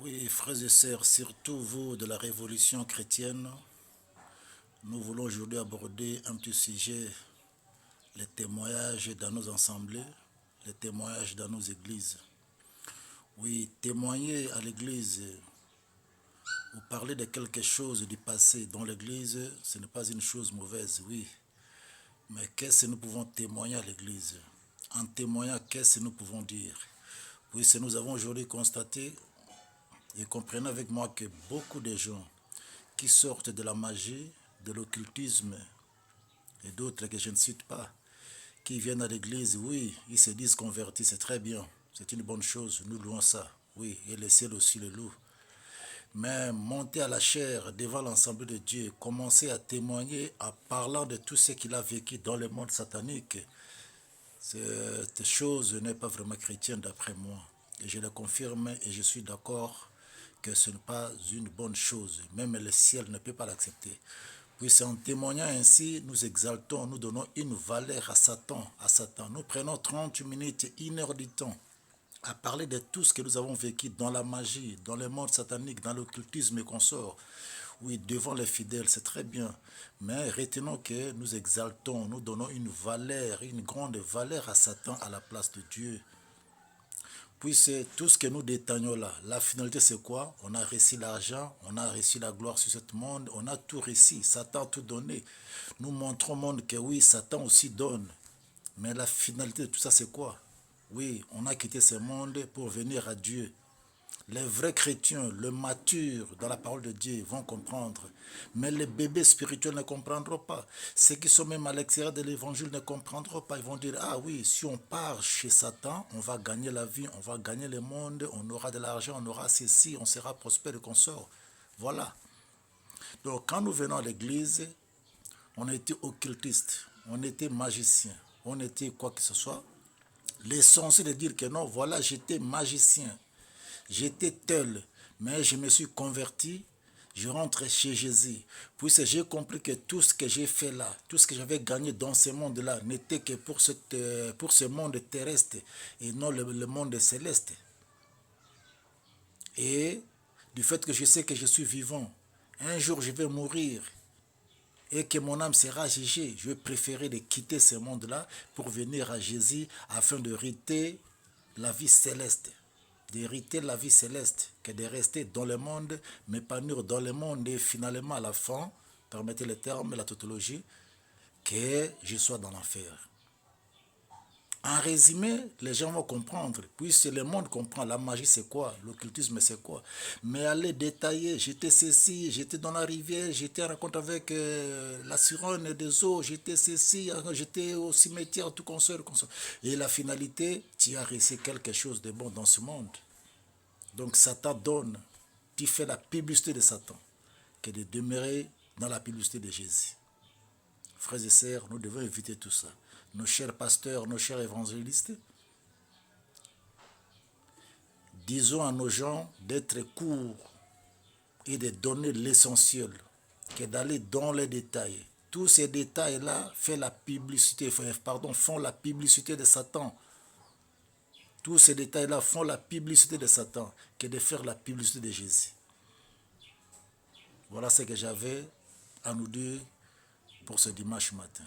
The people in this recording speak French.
Oui, frères et sœurs, surtout vous de la révolution chrétienne, nous voulons aujourd'hui aborder un petit sujet, les témoignages dans nos assemblées, les témoignages dans nos églises. Oui, témoigner à l'église ou parler de quelque chose du passé dans l'église, ce n'est pas une chose mauvaise, oui. Mais qu'est-ce que nous pouvons témoigner à l'église? En témoignant, qu'est-ce que nous pouvons dire? Oui, ce que nous avons aujourd'hui constaté, et comprenez avec moi que beaucoup de gens qui sortent de la magie, de l'occultisme et d'autres que je ne cite pas, qui viennent à l'église, oui, ils se disent convertis, c'est très bien, c'est une bonne chose, nous louons ça, oui, et le ciel aussi le loue. Mais monter à la chair devant l'ensemble de Dieu, commencer à témoigner en parlant de tout ce qu'il a vécu dans le monde satanique, cette chose n'est pas vraiment chrétienne d'après moi. Et je le confirme et je suis d'accord que ce n'est pas une bonne chose. Même le ciel ne peut pas l'accepter. Puis c'est en témoignant ainsi, nous exaltons, nous donnons une valeur à Satan. Nous prenons 30 minutes, 1 heure du temps à parler de tout ce que nous avons vécu dans la magie, dans le monde satanique, dans l'occultisme et consorts. Oui, devant les fidèles, c'est très bien. Mais retenons que nous exaltons, nous donnons une valeur, une grande valeur à Satan à la place de Dieu. Puis c'est tout ce que nous détaillons là. La finalité c'est quoi? On a réussi l'argent, on a réussi la gloire sur ce monde, on a tout réussi. Satan a tout donné. Nous montrons au monde que oui, Satan aussi donne. Mais la finalité de tout ça c'est quoi? Oui, on a quitté ce monde pour venir à Dieu. Les vrais chrétiens, le matures dans la parole de Dieu vont comprendre. Mais les bébés spirituels ne comprendront pas. Ceux qui sont même à l'extérieur de l'évangile ne comprendront pas. Ils vont dire, ah oui, si on part chez Satan, on va gagner la vie, on va gagner le monde, on aura de l'argent, on aura ceci, on sera prospère et consort. Voilà. Donc quand nous venons à l'église, on était occultiste, on était magicien, on était quoi que ce soit. L'essentiel de dire que non, voilà, j'étais magicien. J'étais tel, mais je me suis converti, je rentre chez Jésus. Puis j'ai compris que tout ce que j'ai fait là, tout ce que j'avais gagné dans ce monde-là, n'était que pour ce monde terrestre et non le monde céleste. Et du fait que je sais que je suis vivant, un jour je vais mourir et que mon âme sera jugée, je vais préférer de quitter ce monde-là pour venir à Jésus afin de hériter la vie céleste. D'hériter la vie céleste que de rester dans le monde, m'épanouir dans le monde et finalement à la fin, permettez le terme, la tautologie, que je sois dans l'enfer. En résumé, les gens vont comprendre, puisque le monde comprend, la magie c'est quoi, l'occultisme c'est quoi. Mais aller détailler, j'étais ceci, j'étais dans la rivière, j'étais en rencontre avec la sirène des eaux, j'étais ceci, j'étais au cimetière, tout consort. Et la finalité, tu as réussi quelque chose de bon dans ce monde. Donc Satan donne, tu fais la publicité de Satan, que de demeurer dans la publicité de Jésus. Frères et sœurs, nous devons éviter tout ça. Nos chers pasteurs, nos chers évangélistes, disons à nos gens d'être courts et de donner l'essentiel, que d'aller dans les détails. Tous ces détails-là font la publicité de Satan. Tous ces détails-là font la publicité de Satan, que de faire la publicité de Jésus. Voilà ce que j'avais à nous dire pour ce dimanche matin.